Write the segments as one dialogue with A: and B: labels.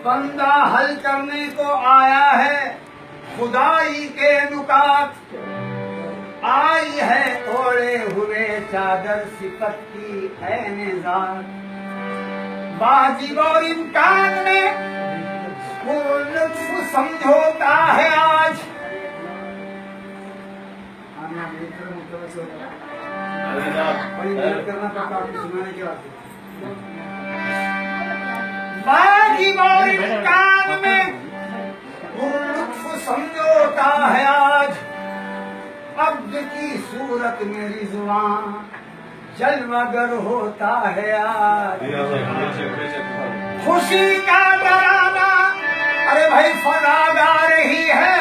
A: बंदा हल करने को आया है खुदाई के नुकात, आई है ओढ़े हुए चादर सिफत की ऐनेज़ात। वाजिब और इम्कान में लुत्फ समझौता है आज। वाजिब और इम्कान में लुत्फ समझौता है आज। अब्द की सूरत में रिज़वान जलवागर होता है आज। खुशी का तराना अरे भाई फरागा रही है,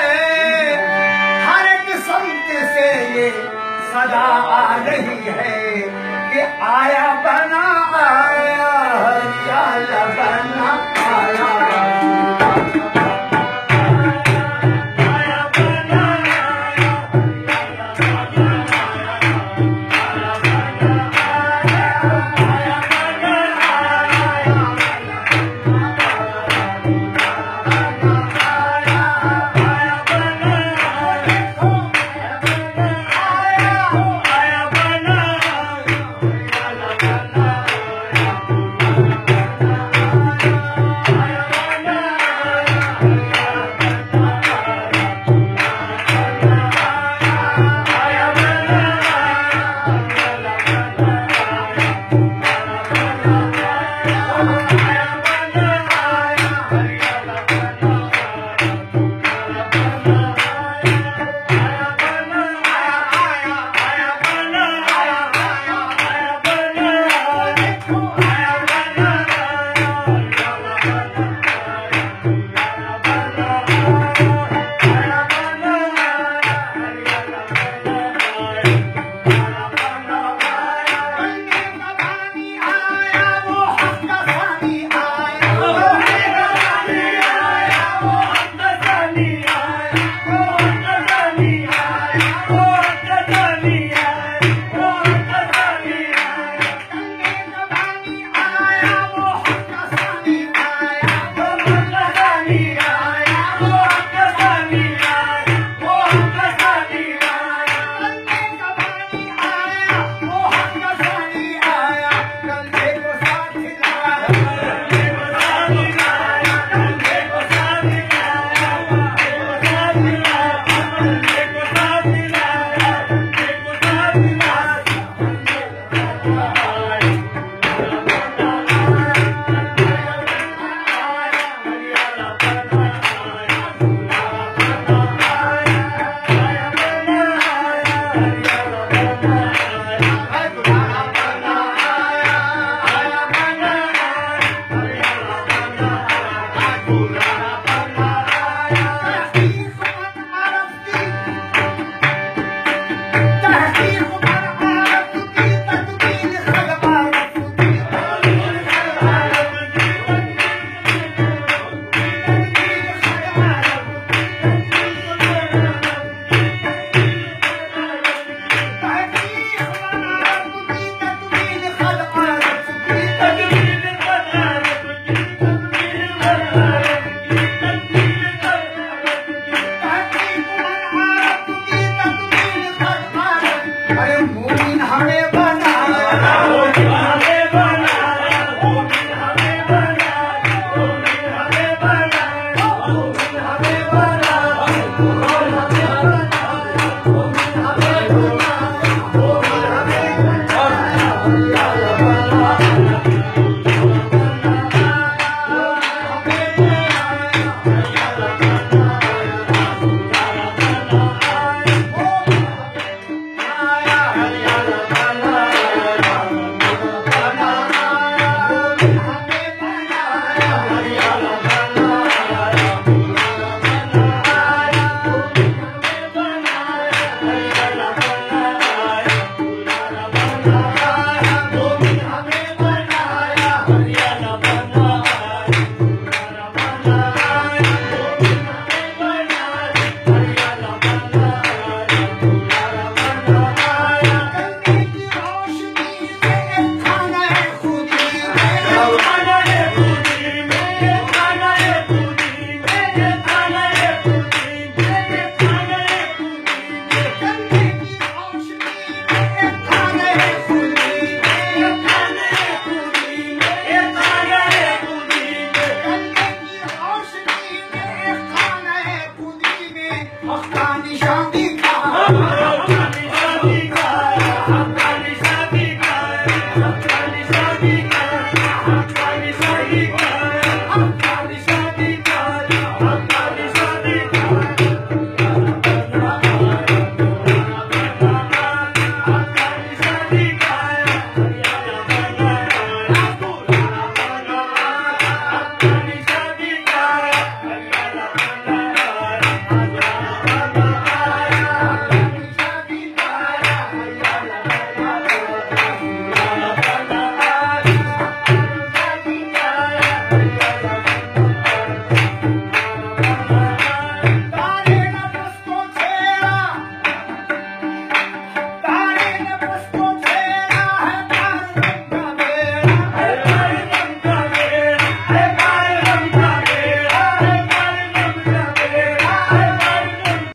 A: हर एक संत से ये सदा आ रही है कि आया बना आया, बना आया।